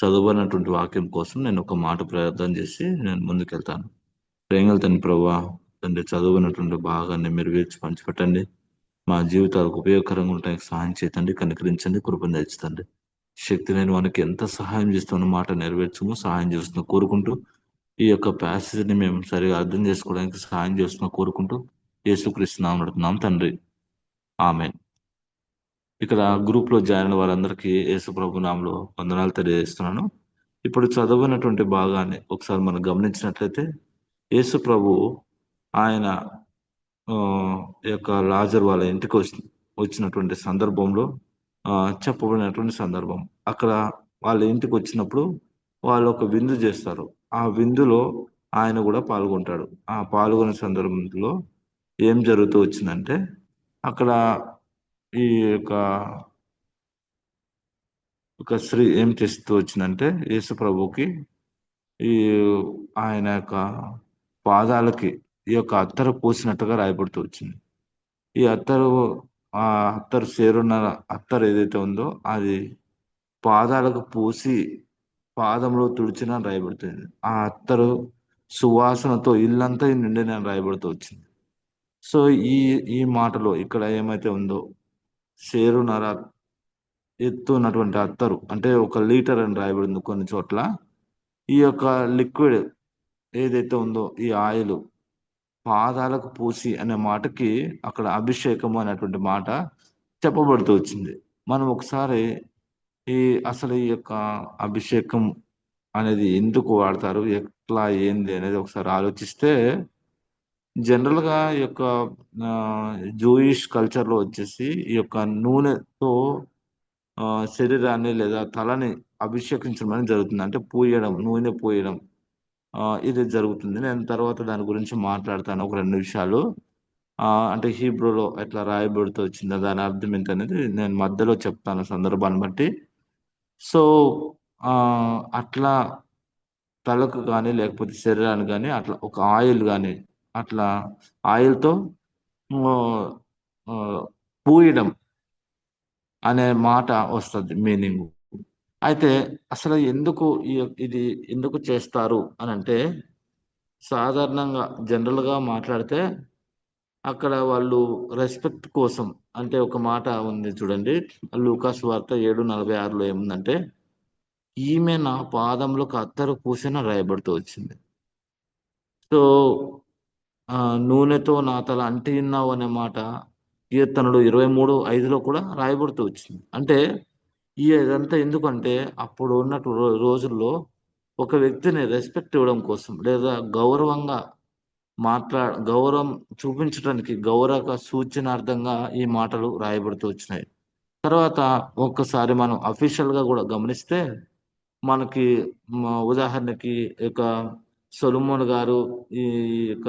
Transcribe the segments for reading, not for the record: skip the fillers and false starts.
చదువునటువంటి వాక్యం కోసం నేను ఒక మాట ప్రార్థన చేసి నేను ముందుకెళ్తాను. ప్రేమగల తండ్రి ప్రభువా, తండ్రి చదువునటువంటి భాగాన్ని మీరు వీర్చి పంచిపెట్టండి. మా జీవితాలకు ఉపయోగకరంగా ఉండటానికి సహాయం చేయండి, కనికరించండి, కృపను తెచ్చండి. శక్తి లేని వానికి ఎంత సహాయం చేస్తున్న మాట నెరవేర్చము సహాయం చేస్తున్న కోరుకుంటూ ఈ యొక్క ప్యాసేజ్ని మేము సరిగా అర్థం చేసుకోవడానికి సహాయం చేస్తున్న కోరుకుంటూ యేసుక్రీస్తు నామమున అడుగుతున్నాం తండ్రి. ఆమేన్. ఇక్కడ గ్రూప్ లో జాయిన్ అయిన వారందరికీ యేసు ప్రభు నామములో వందనాలు తెలియజేస్తున్నాను. ఇప్పుడు చదవనటువంటి భాగాన్ని ఒకసారి మనం గమనించినట్లయితే యేసు ప్రభు ఆయన ఆ, యొక్క లాజర్ వాళ్ళ ఇంటికి వచ్చినటువంటి సందర్భంలో చెప్పబడినటువంటి సందర్భం. అక్కడ వాళ్ళ ఇంటికి వచ్చినప్పుడు వాళ్ళు ఒక విందు చేస్తారు. ఆ విందులో ఆయన కూడా పాల్గొంటాడు. ఆ పాల్గొనే సందర్భంలో ఏం జరుగుతూ వచ్చిందంటే అక్కడ ఈ యొక్క ఒక స్త్రీ ఏం చేస్తూ వచ్చిందంటే యేసు ప్రభుకి ఈ ఆయన యొక్క పాదాలకి ఈ యొక్క అత్తరు పూసినట్టుగా రాయబడుతూ వచ్చింది. ఈ అత్తరు ఆ అత్తరు సేరున్న అత్తరు ఏదైతే ఉందో అది పాదాలకు పూసి పాదంలో తుడిచిన రాయబడుతుంది. ఆ అత్తరు సువాసనతో ఇల్లంతా నిండిన రాయబడుతూ వచ్చింది. సో ఈ ఈ మాటలో ఇక్కడ ఏమైతే ఉందో సేరున్నర ఎత్తు ఉన్నటువంటి అత్తరు అంటే 1 లీటర్ అని రాయబడింది కొన్ని చోట్ల. ఈ యొక్క లిక్విడ్ ఏదైతే ఉందో ఈ ఆయిల్ పాదాలకు పూసి అనే మాటకి అక్కడ అభిషేకము అనేటువంటి మాట చెప్పబడుతూ వచ్చింది. మనం ఒకసారి ఈ అసలు ఈ యొక్క అభిషేకం అనేది ఎందుకు వాడతారు, ఎట్లా ఏంది అనేది ఒకసారి ఆలోచిస్తే జనరల్ గా ఈ యొక్క జూయిష్ కల్చర్ లో వచ్చేసి ఈ యొక్క నూనెతో శరీరాన్ని లేదా తలని అభిషేకించడం అనేది జరుగుతుంది. అంటే పూయడం, నూనె పూయడం ఇది జరుగుతుంది. నేను తర్వాత దాని గురించి మాట్లాడతాను ఒక 2 నిమిషాలు. అంటే హీబ్రూలో ఎట్లా రాయబడుతూ వచ్చిందో దాని అర్థం ఏంటనేది నేను మధ్యలో చెప్తాను సందర్భాన్ని బట్టి. సో, అట్లా తలకు గాని, లేకపోతే శరీరానికి గాని అట్లా ఒక ఆయిల్ గాని, అట్లా ఆయిల్‌తో ఆహ్, ఆహ్, పూయడం అనే మాట వస్తది మీనింగు. అయితే అసలు ఎందుకు ఇది ఎందుకు చేస్తారు అనంటే, సాధారణంగా జనరల్‌గా మాట్లాడితే అక్కడ వాళ్ళు రెస్పెక్ట్ కోసం అంటే ఒక మాట ఉంది చూడండి. లూకా సువార్త 7:46లో ఏముందంటే, ఈమె నా పాదములకు అత్తరు పూసెను రాయబడుతూ వచ్చింది. సో, నూనెతో నా తల అంటియున్నావు అనే మాట కీర్తనలు 23:5లో కూడా రాయబడుతూ వచ్చింది. అంటే ఇదంతా ఎందుకంటే అప్పుడు ఉన్నటు రోజుల్లో ఒక వ్యక్తిని రెస్పెక్ట్ ఇవ్వడం కోసం లేదా గౌరవంగా గౌరవం చూపించడానికి గౌరవ సూచనార్థంగా ఈ మాటలు రాయబడుతూ వచ్చినాయి. తర్వాత ఒక్కసారి మనం అఫీషియల్‌గా గూడా గమనిస్తే మనకి ఉదాహరణకి ఇక సొలొమోన్ గారు ఈ యొక్క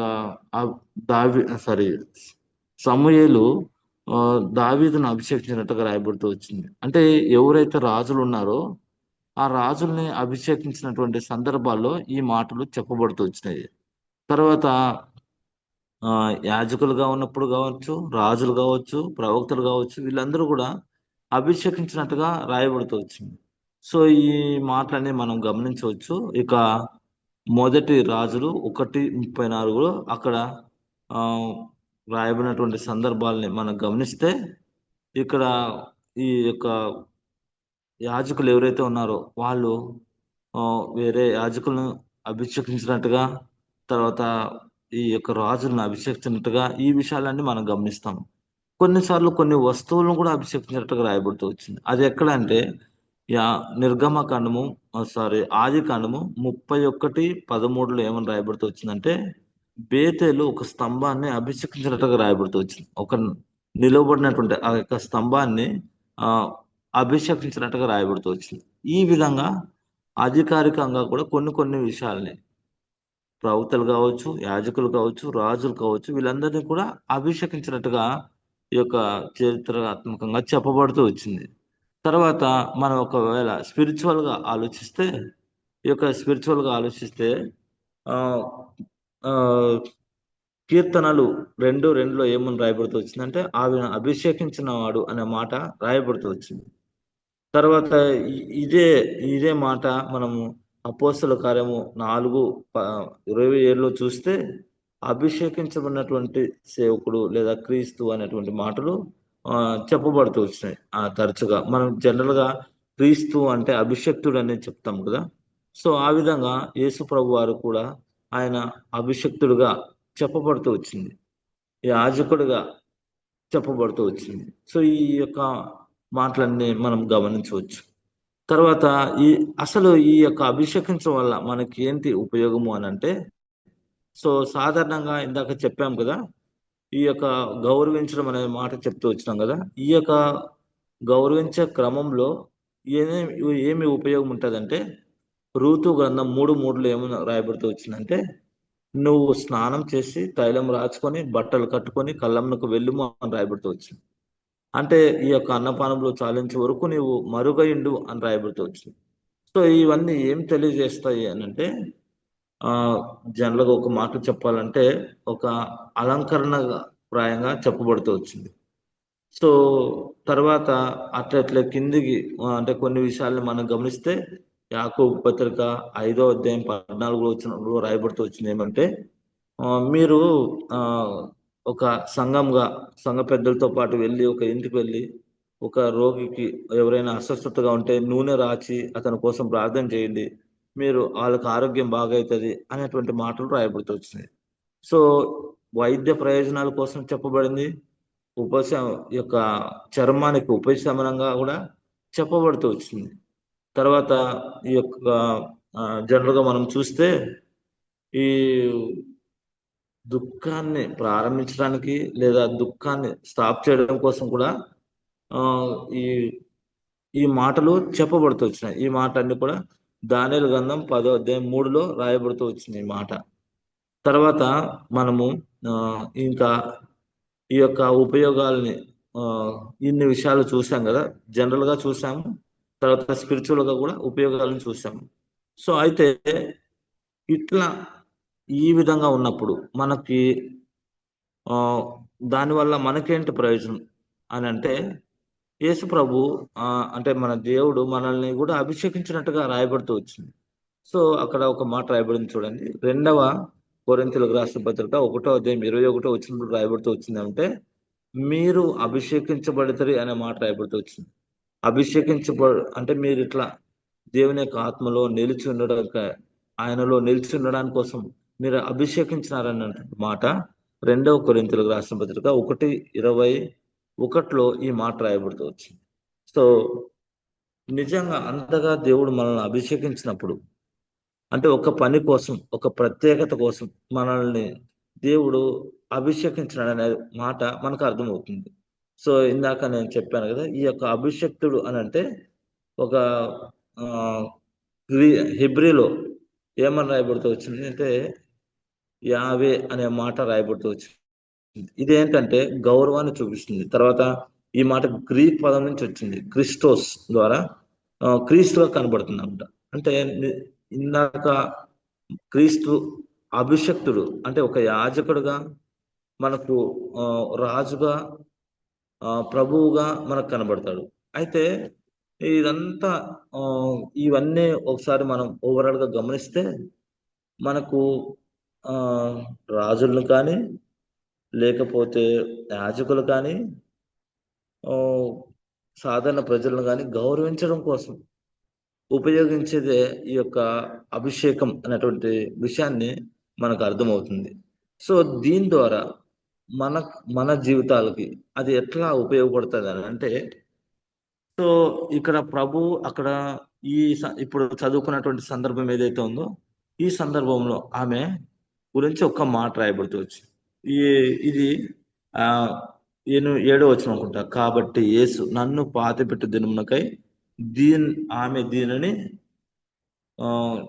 ఆహ్, సారీ సమూయేలు దావీదును అభిషేకించినట్టుగా రాయబడుతూ వచ్చింది. అంటే ఎవరైతే రాజులున్నారో ఆ రాజుల్ని అభిషేకించినటువంటి సందర్భాల్లో ఈ మాటలు చెప్పబడుతూ వచ్చినాయి. తర్వాత యాజకులుగా ఉన్నప్పుడు గావచ్చు, రాజులు గావచ్చు, ప్రవక్తలు గావచ్చు వీళ్ళందరూ గూడా అభిషేకించినట్టుగా రాయబడుతూ వచ్చింది. సో, ఈ మాటలన్నీ మనం గమనించవచ్చు. ఇక మొదటి రాజులు 1:34లో అక్కడ ఆహ్, రాయబడినటువంటి సందర్భాల్ని మనం గమనిస్తే ఇక్కడ ఈ యొక్క యాజకులు ఎవరైతే ఉన్నారో వాళ్ళు వేరే యాజకులను అభిషేకించినట్టుగా, తర్వాత ఈ యొక్క రాజులను అభిషేకించినట్టుగా ఈ విషయాలన్నీ మనం గమనిస్తాం. కొన్నిసార్లు కొన్ని వస్తువులను కూడా అభిషేకించినట్టుగా రాయబడుతూ వచ్చింది. అది ఎక్కడంటే యా నిర్గమకాండము ఆదికాండము 31:13లో ఏమని రాయబడుతూ వచ్చిందంటే, బేతేలు ఒక స్తంభాన్ని అభిషేకించినట్టుగా రాయబడుతూ వచ్చింది. ఒక నిలువబడినటువంటి ఆ యొక్క స్తంభాన్ని ఆహ్, అభిషేకించినట్టుగా రాయబడుతూ వచ్చింది. ఈ విధంగా అధికారికంగా కూడా కొన్ని కొన్ని విషయాల్ని ప్రవక్తలు కావచ్చు, యాజకులు కావచ్చు, రాజులు కావచ్చు వీళ్ళందరినీ కూడా అభిషేకించినట్టుగా ఈ యొక్క చరిత్రాత్మకంగా చెప్పబడుతూ వచ్చింది. తర్వాత మనం ఒకవేళ స్పిరిచువల్‌గా ఆలోచిస్తే, ఈ యొక్క స్పిరిచువల్‌గా ఆలోచిస్తే ఆహ్, ఆహ్, కీర్తనలు 2:2లో ఏమని రాయబడుతూ వచ్చిందంటే, ఆమెను అభిషేకించిన వాడు అనే మాట రాయబడుతూ వచ్చింది. తర్వాత ఇదే ఇదే మాట మనము అపోస్తల కార్యము 4:27లో చూస్తే అభిషేకించబడినటువంటి సేవకుడు లేదా క్రీస్తు అనేటువంటి మాటలు చెప్పబడుతూ వచ్చినాయి. తరచుగా మనం జనరల్‌గా క్రీస్తు అంటే అభిషిక్తుడు అనేది చెప్తాం కదా! సో, ఆ విధంగా యేసు ప్రభువారు కూడా ఆయన అభిషిక్తుడుగా చెప్పబడుతూ వచ్చింది. యాజకుడుగా చెప్పబడుతూ వచ్చింది. సో, ఈ యొక్క మాటలన్నీ మనం గమనించవచ్చు. తర్వాత ఈ అసలు ఈ యొక్క అభిషేకించడం వల్ల మనకి ఏంటి ఉపయోగము అనంటే, సో, సాధారణంగా ఇందాక చెప్పాం కదా! ఈ యొక్క గౌరవించడం అనే మాట చెప్తూ వచ్చినాం గదా! ఈ యొక్క గౌరవించే క్రమంలో ఏమేమి ఏమి ఉపయోగం ఉంటదంటే, రూతు గ్రంథం 3:3లో ఏమని రాయబడుతూ వచ్చిందంటే, "నువ్వు స్నానం చేసి, తైలం రాచుకొని, బట్టలు కట్టుకొని, కళ్ళమునకు వెళ్ళుము" అని రాయబడుతూ వచ్చింది. అంటే ఈ యొక్క అన్నపానములు చాలించే వరకు నీవు మరుగయుండు అని రాయబడుతూ వచ్చింది. సో, ఇవన్నీ ఏం తెలియజేస్తాయి అనంటే, ఆహ్, జనరల్‌గా ఒక మాటలో చెప్పాలంటే, ఒక అలంకరణగా ప్రాయంగా చెప్పబడుతూ వచ్చింది. సో, తర్వాత అట్లట్లే కిందికి అంటే కొన్ని విషయాల్ని మనం గమనిస్తే యాకోబు పత్రిక 5వ అధ్యాయం 14 వచనంలో రాయబడుతూ వచ్చిందేమంటే, మీరు ఆహ్, ఒక సంఘ పెద్దలతో పాటు వెళ్లి ఒక ఇంటికి వెళ్లి, ఒక రోగికి ఎవరైనా అస్వస్థతగా ఉంటే నూనె రాచి అతని కోసం ప్రార్థన చేయండి. మీరు ఆళ్ళకి ఆరోగ్యం బాగైతది అనేటువంటి మాటలు రాయబడుతూ వచ్చినాయి. సో, వైద్య ప్రయోజనాల కోసం చెప్పబడింది. ఉపశ ఈ యొక్క చర్మానికి ఉపశమనంగా గూడా చెప్పబడుతూ వచ్చింది. తర్వాత ఈ యొక్క జనరల్‌గా మనం చూస్తే ఈ దుఃఖాన్ని ప్రారంభించడానికి లేదా దుఃఖాన్ని స్టాప్ చేయడం కోసం కూడా ఆహ్, ఈ ఈ మాటలు చెప్పబడుతూ వచ్చినాయి. ఈ మాటలన్నీ కూడా దానియేలు గ్రంథం 10వ అధ్యాయం 3లో రాయబడుతూ వచ్చింది ఈ మాట. తర్వాత మనము ఇంకా ఈ యొక్క ఉపయోగాల్ని ఆహ్, ఇన్ని విషయాలు చూసాం గదా! జనరల్‌గా చూసాము. తర్వాత స్పిరిచ్యువల్‌గా గూడా ఉపయోగాలను చూసాము. సో, అయితే ఇట్లా ఈ విధంగా ఉన్నప్పుడు మనకి ఆహ్, దానివల్ల మనకేంటి ప్రయోజనం అనంటే, యేసు ప్రభు అంటే మన దేవుడు మనల్ని గూడా అభిషేకించినట్టుగా రాయబడుతూ వచ్చింది. సో, అక్కడ ఒక మాట రాయబడింది చూడండి. రెండవ కొరింథీయులకు రాసిన పత్రిక 1 అధ్యాయం 21 వచనంలో రాయబడుతూ వచ్చిందంటే, మీరు అభిషేకించబడితిరి అనే మాట రాయబడుతూ వచ్చింది. అంటే మీరిట్లా దేవుని యొక్క ఆత్మలో నిలిచి ఆయనలో నిలిచి ఉండడానికి కోసం మీరు అభిషేకించినారన్నటువంటి మాట 2 కొరింథీయులకు రాసిన పత్రిక 1:21లో ఈ మాట రాయబడుతూ వచ్చింది. సో, నిజంగా అంతగా దేవుడు మనల్ని అభిషేకించినప్పుడు అంటే ఒక పని కోసం, ఒక ప్రత్యేకత కోసం మనల్ని దేవుడు అభిషేకించినాడనే మాట మనకు అర్థమవుతుంది. సో, ఇందాక నేను చెప్పాను గదా! ఈ యొక్క అభిషిక్తుడు అనంటే ఒక ఆహ్, గ్రీ హెబ్రీలో ఏమని రాయబడుతూ వచ్చింది అంటే, యావే అనే మాట రాయబడుతూ వచ్చింది. ఇదేంటంటే గౌరవాన్ని చూపిస్తుంది. తర్వాత ఈ మాట గ్రీక్ పదం నుంచి వచ్చింది. క్రిస్టోస్ ద్వారా క్రీస్తుగా కనబడుతుందన్నమాట. అంటే ఇందాక క్రీస్తు అభిషిక్తుడు అంటే ఒక యాజకుడుగా మనకు రాజుగా ప్రభువుగా మనకు కనబడతాడు. అయితే ఇదంతా ఆహ్, ఇవన్నీ ఒకసారి మనం ఓవరాల్‌గా గమనిస్తే మనకు ఆహ్, రాజులను కానీ, లేకపోతే యాజకులు కానీ, ఆహ్, సాధారణ ప్రజలను గాని గౌరవించడం కోసం ఉపయోగించేదే ఈ యొక్క అభిషేకం అనేటువంటి విషయాన్ని మనకు అర్థమవుతుంది. సో, దీని ద్వారా మన మన జీవితాలకి అది ఎట్లా ఉపయోగపడతదనంటే, సో, ఇక్కడ ప్రభువు అక్కడ ఇప్పుడు చదువుకున్నటువంటి సందర్భం ఏదైతే ఉందో, ఈ సందర్భంలో ఆమె గురించి ఒక్క మాట రాయబడుతూ వచ్చింది. ఈ ఇది ఆహ్, 7 వచనం అనుకుంటా. కాబట్టి యేసు నన్ను పాతిపెట్టు దినమునకై దీన్ ఆమె దీనిని ఆహ్,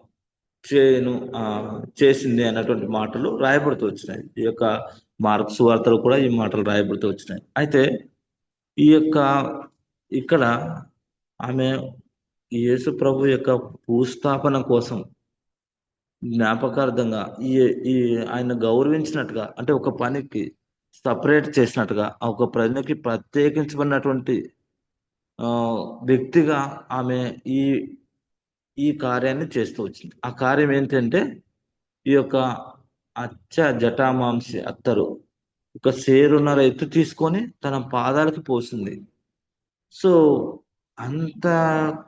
చేయను చేసింది అన్నటువంటి మాటలు రాయబడుతూ వచ్చినాయి. ఈ యొక్క మార్కు సువార్తలో కూడా ఈ మాటలు రాయబడుతూ వచ్చినాయి. అయితే ఈ యొక్క ఇక్కడ ఆమె యేసు ప్రభు యొక్క భూస్థాపన కోసం జ్ఞాపకార్థంగా ఈ ఈ ఆయన గౌరవించినట్టుగా అంటే ఒక పనికి సెపరేట్ చేసినట్టుగా, ఒక పనికి ప్రత్యేకించబడినటువంటి వ్యక్తిగా ఆమె ఈ ఈ కార్యాన్ని చేస్తూ వచ్చింది. ఆ కార్యం ఏంటంటే ఈ యొక్క అచ్చ జటామాంసి అత్తరు ఒక సేరున్నర ఎత్తు తీసుకొని తన పాదాలకు పోసింది. సో అంత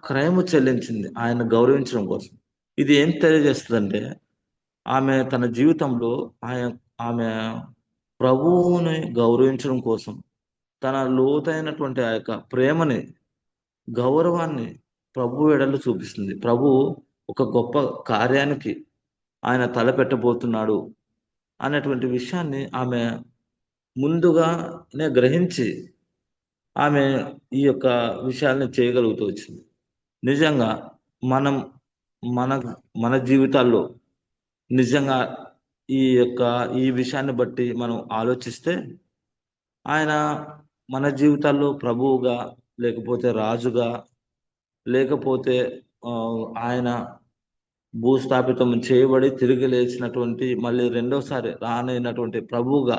క్రయము చెల్లించింది ఆయన గౌరవించడం కోసం. ఇది ఏం తెలియజేస్తుందంటే ఆమె తన జీవితంలో ఆమె ప్రభువుని గౌరవించడం కోసం తన లోతైనటువంటి ఆ యొక్క ప్రేమని, గౌరవాన్ని ప్రభు ఎడల చూపిస్తుంది. ప్రభు ఒక గొప్ప కార్యానికి ఆయన తలపెట్టబోతున్నాడు అనేటువంటి విషయాన్ని ఆమె ముందుగానే గ్రహించి ఆమె ఈ యొక్క విషయాల్ని చేయగలుగుతూ వచ్చింది. నిజంగా మనం మన మన జీవితాల్లో నిజంగా ఈ విషయాన్ని బట్టి మనం ఆలోచిస్తే ఆయన మన జీవితాల్లో ప్రభువుగా, లేకపోతే రాజుగా, లేకపోతే ఆయన భూస్థాపితం చేయబడి తిరిగి లేచినటువంటి మళ్ళీ రెండోసారి రానైనటువంటి ప్రభువుగా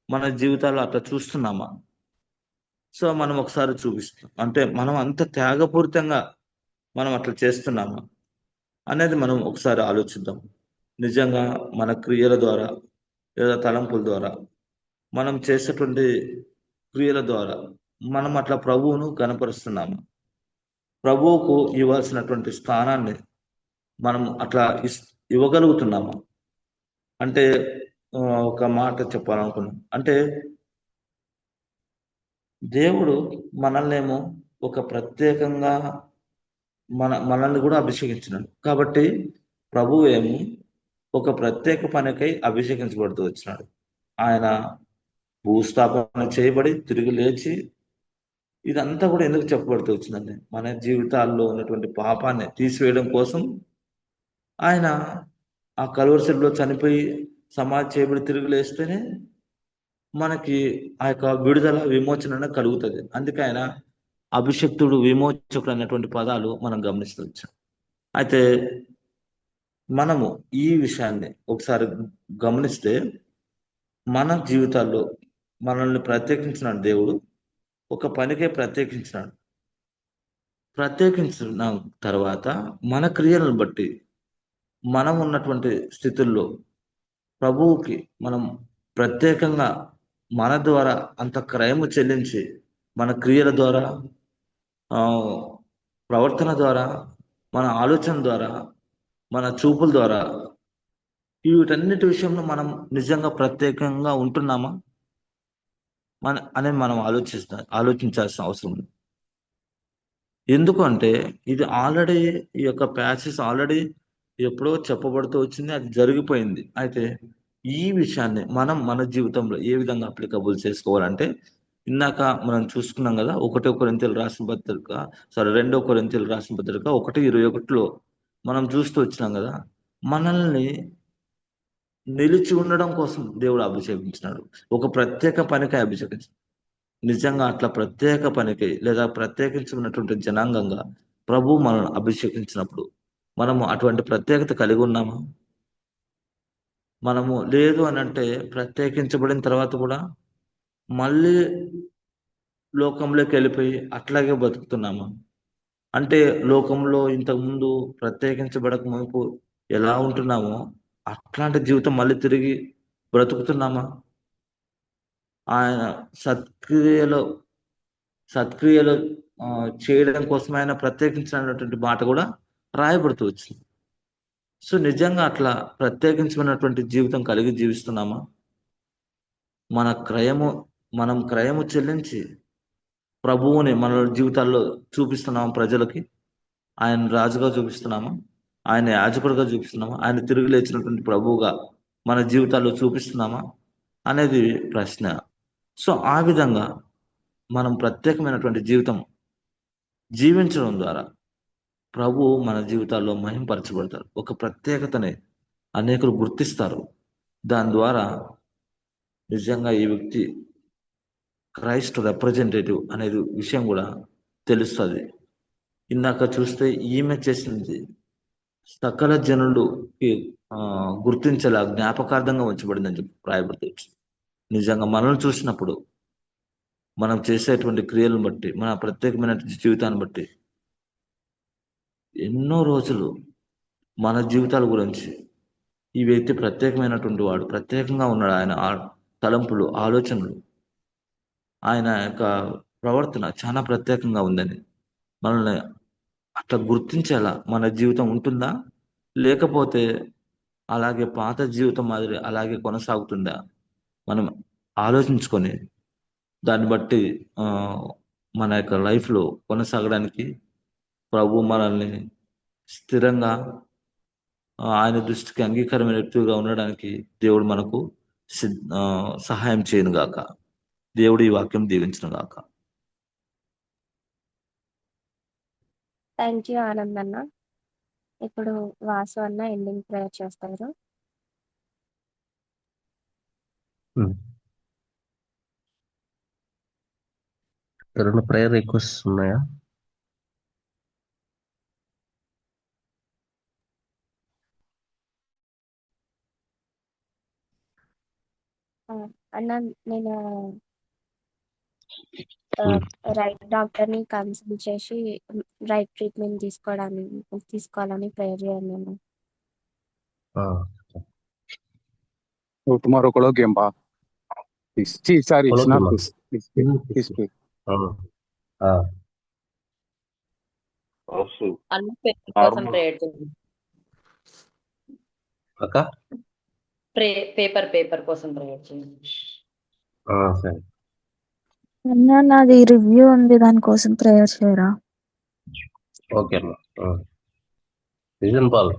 మన జీవితాల్లో అట్లా చూస్తున్నామా? సో మనం ఒకసారి చూపిస్తాం. అంటే మనం అంత త్యాగపూరితంగా మనం అట్లా చేస్తున్నామా అనేది మనం ఒకసారి ఆలోచిద్దాం. నిజంగా మన క్రియల ద్వారా లేదా తలంపుల ద్వారా మనం చేసేటువంటి క్రియల ద్వారా మనం అట్లా ప్రభువును కనపరుస్తున్నాము. ప్రభువుకు ఇవ్వాల్సినటువంటి స్థానాన్ని మనం అట్లా ఇవ్వగలుగుతున్నాము. అంటే ఒక మాట చెప్పాలనుకున్నాం. అంటే దేవుడు మనల్నేమో ఒక ప్రత్యేకంగా మనల్ని కూడా అభిషేకించినాడు. కాబట్టి ప్రభువు ఏమో ఒక ప్రత్యేక పనికై అభిషేకించబడుతూ వచ్చినాడు. ఆయన భూస్థాపన చేయబడి తిరిగి లేచి ఇదంతా కూడా ఎందుకు చెప్పబడుతూ వచ్చిందండి? మన జీవితాల్లో ఉన్నటువంటి పాపాన్ని తీసివేయడం కోసం ఆయన ఆ కలువరిశిలువలో చనిపోయి సమాధి చేయబడి తిరిగి లేస్తేనే మనకి ఆ యొక్క విడుదల విమోచన కలుగుతుంది. అందుకే ఆయన అభిషక్తుడు, విమోచకుడు అనేటువంటి పదాలు మనం గమనిస్తవచ్చు. అయితే మనము ఈ విషయాన్ని ఒకసారి గమనిస్తే మన జీవితాల్లో మనల్ని ప్రత్యేకించినాడు దేవుడు. ఒక పనికే ప్రత్యేకించినాడు. ప్రత్యేకించిన తర్వాత మన క్రియలను బట్టి మనం ఉన్నటువంటి స్థితుల్లో ప్రభువుకి మనం ప్రత్యేకంగా మన ద్వారా అంత క్రయము చెల్లించి మన క్రియల ద్వారా, ప్రవర్తన ద్వారా, మన ఆలోచన ద్వారా, మన చూపుల ద్వారా వీటన్నిటి విషయంలో మనం నిజంగా ప్రత్యేకంగా ఉంటున్నామా అనేది మనం ఆలోచించాల్సిన అవసరం ఉంది. ఎందుకంటే ఇది ఆల్రెడీ ఈ యొక్క ప్యాచెస్ ఆల్రెడీ ఎప్పుడో చెప్పబడుతూ వచ్చింది, అది జరిగిపోయింది. అయితే ఈ విషయాన్ని మనం మన జీవితంలో ఏ విధంగా అప్లికబుల్ చేసుకోవాలంటే ఇందాక మనం చూసుకున్నాం కదా, 1 కొరింథీయులు రాసిన పత్రిక, 2 కొరింథీయులు రాసిన పత్రిక 1:21లో మనం చూస్తూ వచ్చినాం కదా, మనల్ని నిలిచి ఉండడం కోసం దేవుడు అభిషేకించినాడు. ఒక ప్రత్యేక పనికై అభిషేకించాడు. నిజంగా అట్లా ప్రత్యేక పనికి లేదా ప్రత్యేకించుకున్నటువంటి జనాంగంగా ప్రభు మనల్ని అభిషేకించినప్పుడు మనము అటువంటి ప్రత్యేకత కలిగి ఉన్నామా? మనము లేదు అని అంటే ప్రత్యేకించబడిన తర్వాత కూడా మళ్ళీ లోకంలోకి వెళ్ళిపోయి అట్లాగే బతుకుతున్నామా? అంటే లోకంలో ఇంతకుముందు ప్రత్యేకించబడక మునుపు ఎలా ఉంటున్నామో అట్లాంటి జీవితం మళ్ళీ తిరిగి బ్రతుకుతున్నామా? ఆయన సత్క్రియలు చేయడం కోసం ఆయన ప్రత్యేకించినటువంటి మాట కూడా రాయబడుతూ వచ్చింది. సో నిజంగా అట్లా ప్రత్యేకించబడినటువంటి జీవితం కలిగి జీవిస్తున్నామా? మనం క్రయము చెల్లించి ప్రభువుని మన జీవితాల్లో చూపిస్తున్నామా? ప్రజలకి ఆయన రాజుగా చూపిస్తున్నామా? ఆయన యాజకుడిగా చూపిస్తున్నామా? ఆయన తిరిగి లేచినటువంటి ప్రభువుగా మన జీవితాల్లో చూపిస్తున్నామా అనేది ప్రశ్న. సో ఆ విధంగా మనం ప్రత్యేకమైనటువంటి జీవితం జీవించడం ద్వారా ప్రభు మన జీవితాల్లో మహింపరచబడతారు. ఒక ప్రత్యేకతని అనేకులు గుర్తిస్తారు. దాని ద్వారా నిజంగా ఈ వ్యక్తి క్రైస్ట్ రిప్రజెంటేటివ్ అనేది విషయం కూడా తెలుస్తుంది. ఇందాక చూస్తే ఈమె చేసింది సకల జనులకి గుర్తించేలా జ్ఞాపకార్థంగా ఉంచబడిందని చెప్పి రాయబడుతుంది. నిజంగా మనల్ని చూసినప్పుడు మనం చేసేటువంటి క్రియలను బట్టి, మన ప్రత్యేకమైన జీవితాన్ని బట్టి ఎన్నో రోజులు మన జీవితాల గురించి ఈ వ్యక్తి ప్రత్యేకమైనటువంటి వాడు, ప్రత్యేకంగా ఉన్నాడు, ఆయన తలంపులు, ఆలోచనలు, ఆయన యొక్క ప్రవర్తన చాలా ప్రత్యేకంగా ఉందని మనల్ని అట్లా గుర్తించేలా మన జీవితం ఉంటుందా, లేకపోతే అలాగే పాత జీవితం మాదిరి అలాగే కొనసాగుతుందా, మనం ఆలోచించుకొని దాన్ని బట్టి ఆ, మన యొక్క లైఫ్లో కొనసాగడానికి ప్రభు మనల్ని స్థిరంగా ఆయన దృష్టికి అంగీకారమైన వ్యక్తిగా ఉండడానికి దేవుడు మనకు సహాయం చేయను గాక. దేవుడు ఈ వాక్యం దీవించిన గాక. థ్యాంక్ యూ ఆనంద్ అన్న. ఇప్పుడు వాసు అన్న ఎండింగ్ ప్రేయర్ చేస్తారు. ఎవరైనా ప్రేయర్ రిక్వెస్ట్ ఉన్నాయా? అన్న నేను రైట్ డాక్టర్ ని కన్సల్ట్ చేసి రైట్ ట్రీట్మెంట్ తీసుకోవాలని ప్రేయర్ చేయండి అన్న. tomorrow colloquium pa. Sorry, it's not this. This week. అక్క పేపర్ కోసం ప్రేయర్ చేయండి. సరే అన్నా నాది రివ్యూ ఉంది, దానికోసం ప్రేయర్ చేయరా? ఓకే అన్న. విజన్ పాల్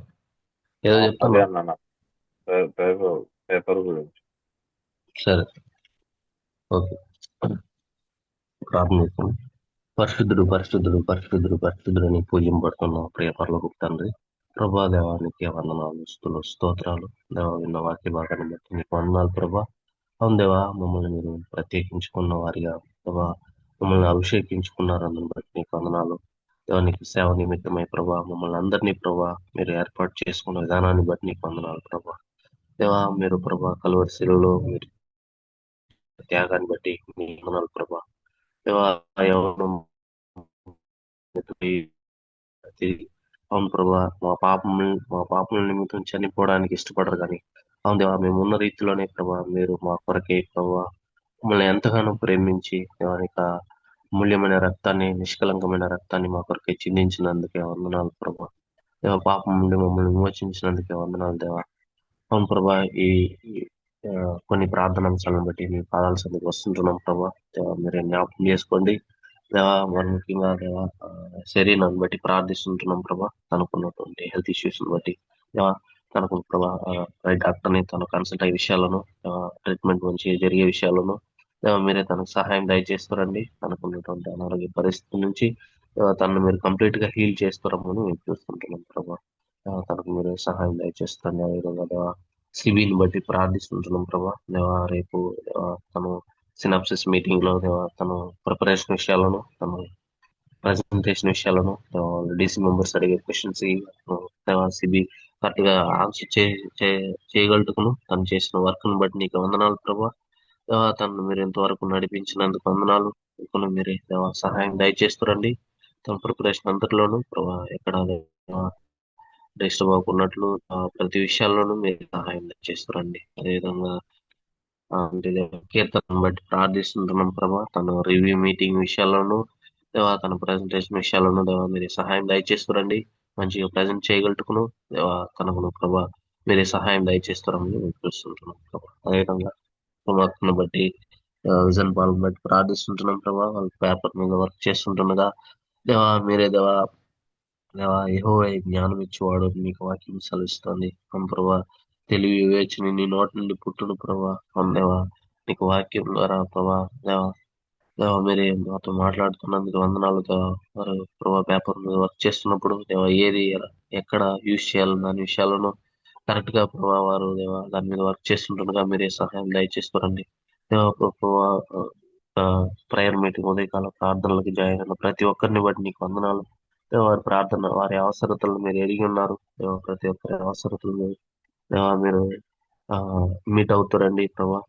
ఏదో చెప్తాను. పేపర్ గురించి సరే ఓకే. ప్రార్థన చేస్తాను. పరిశుద్ధుడు పరిశుద్ధుడు పరిశుద్ధుడు పరిశుద్ధుడు అని పూజింపడుతున్నాం ప్రియ పరలోకపు తండ్రి. ప్రభా దేవానికి వందనాలు, స్తుతులు, స్తోత్రాలు. దేవ విన్న వాక్య భాగాన్ని బట్టి నీకు వందనాలు ప్రభా. అవును దేవా, మమ్మల్ని మీరు ప్రత్యేకించుకున్న వారిగా ప్రభా, మమ్మల్ని అభిషేకించుకున్నారు, అందుని బట్టి నీకు వందనాలు. దేవానికి సేవ నిమిత్తమై ప్రభా మమ్మల్ని అందరినీ ప్రభా మీరు ఏర్పాటు చేసుకున్న విధానాన్ని బట్టి నీకు వందనాలు ప్రభా. దేవా మీరు ప్రభా కలువరి శిలువలో మీరు త్యాగాన్ని బట్టి మీ వందనాలు ప్రభా. దేవా యవ్వనం అవును ప్రభా, మా పాపముల నిమిత్తం చనిపోవడానికి ఇష్టపడరు కానీ అవును దేవా మేము ఉన్న రీతిలోనే ప్రభా మీరు మా కొరకే ప్రభా మమ్మల్ని ఎంతగానో ప్రేమించి దేవానికి మూల్యమైన రక్తాన్ని, నిష్కలంకమైన రక్తాన్ని మా కొరకే చిందించినందుకే వందనాలు ప్రభా. దేవ పాపం నుండి మమ్మల్ని విమోచించినందుకే వందనాలు దేవా. అవును ప్రభా, ఈ కొన్ని ప్రార్థనాంశాలను బట్టి మీ పాదాల సన్నిధికి వస్తుంటున్నాం ప్రభా. దేవా మీరే జ్ఞాపకం చేసుకోండి దేవా. మరి ముఖ్యంగా దేవా శరీరాన్ని బట్టి ప్రార్థిస్తుంటున్నాం ప్రభా. తనకున్నటువంటి హెల్త్ ఇష్యూస్ బట్టి దేవా, తనకు ప్రభా డాక్టర్ని తను కన్సల్ట్ అయ్యే విషయాలను, ట్రీట్మెంట్ గురించి జరిగే విషయాలను దేవా మీరే తనకు సహాయం దయచేస్తారండి. తనకున్నటువంటి అనారోగ్య పరిస్థితి నుంచి తనను మీరు కంప్లీట్ గా హీల్ చేస్తారని మేము చూస్తుంటున్నాం ప్రభా. తనకు మీరు సహాయం దయచేస్తారండి. అదేవిధంగా దేవా సిబిని బట్టి ప్రార్థిస్తుంటున్నాం ప్రభా. దేవా రేపు తను సినాప్సిస్ మీటింగ్ లో దేవా తను ప్రిపరేషన్ విషయాలను, తను ప్రజెంటేషన్ విషయాలను, డీసీ మెంబర్స్ అడిగే క్వశ్చన్స్ సిబి కరెక్ట్ గా ఆన్సర్ చేయగలుగుతును. తను చేసిన వర్క్ ను బట్టి నీకు వందనాలు ప్రభా. తను మీరు ఎంతవరకు నడిపించినందుకు వందనాలు. ఇప్పుడు మీరే సహాయం దయచేస్తురండి. తన ప్రిపరేషన్ అంతట్లోనూ ప్రభా ఎక్కడ డిస్టర్బ్ అవ్వకున్నట్లు ప్రతి విషయాల్లోనూ మీరు సహాయం దయచేస్తురండి. అదేవిధంగా కీర్తనను బట్టి ప్రార్థిస్తుంటున్నాం ప్రభా. తన రివ్యూ మీటింగ్ విషయాల్లోనూ దేవా, తన ప్రజెంటేషన్ విషయాలను దేవా మీరు సహాయం దయచేస్తురండి. మంచిగా ప్రజెంట్ చేయగలుగుతును దేవా. తనకు ప్రభా మీరే సహాయం దయచేస్తారని మేము చూస్తుంటున్నాం ప్రభా. అదేవిధంగా వర్క్ను బట్టి విజన్ పాల్ బట్టి ప్రార్థిస్తుంటున్నాం ప్రభా. వాళ్ళ పేపర్ మీద వర్క్ చేస్తుంటుండగా దేవా మీరే దేవా యెహోవా జ్ఞానం ఇచ్చేవాడు మీకు వాక్యం సెలవిస్తుంది. ప్రభా తెలివి వివేచన నీ నోటి నుండి పుట్టును ప్రభా. దేవా నీకు వాక్యం ద్వారా ప్రభా దేవా మీరే మాతో మాట్లాడుతున్నందుకు వందనాలు దేవా. వారు ప్రభా పేపర్ మీద వర్క్ చేస్తున్నప్పుడు దేవా ఏది ఎక్కడ యూజ్ చేయాలని దాని విషయాలను కరెక్ట్ గా ప్రభా వారు దేవా దాని మీద వర్క్ చేస్తుండగా మీరే సహాయం దయచేస్తారండి. దేవా ప్రభా ప్రేయర్ మీటింగ్ ఉదయకాల ప్రార్థనలకు జాయిన్ అయిన ప్రతి ఒక్కరిని బట్టి నీకు వందనాలు. వారి ప్రార్థన వారి అవసరతలను మీరు ఎరిగి ఉన్నారు. ప్రతి ఒక్కరి అవసరతలు మీరు మీట్ అవుతారండి ప్రభా.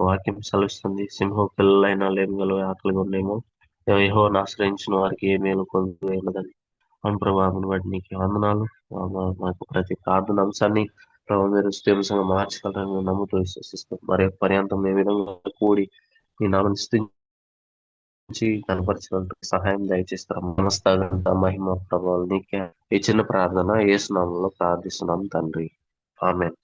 వాక్యం సెలవిస్తుంది, సింహం పిల్లలైనా లేమిగల ఆకలిగా ఉండేమో యెహోవాను ఆశ్రయించిన వారికి ఏ మేలు కొలుగునదని. అవును ప్రభా, బట్టి నీకు వందనాలు. మాకు ప్రతి ప్రార్థన అంశాన్ని ప్రభావ మీరు స్థిరంగా మార్చగలరని మేము నమ్ముతూ విశ్వసిస్తాం. మరి పర్యంతం ఏ విధంగా కూడి ఈ నామని స్థుతించి కనపరచడానికి సహాయం దయచేస్తాం. మనస్తాగంత మహిమ ప్రభావాలు నీకే. ఈ చిన్న ప్రార్థన యేసు నామములో ప్రార్థిస్తున్నాం తండ్రి, ఆమేన్.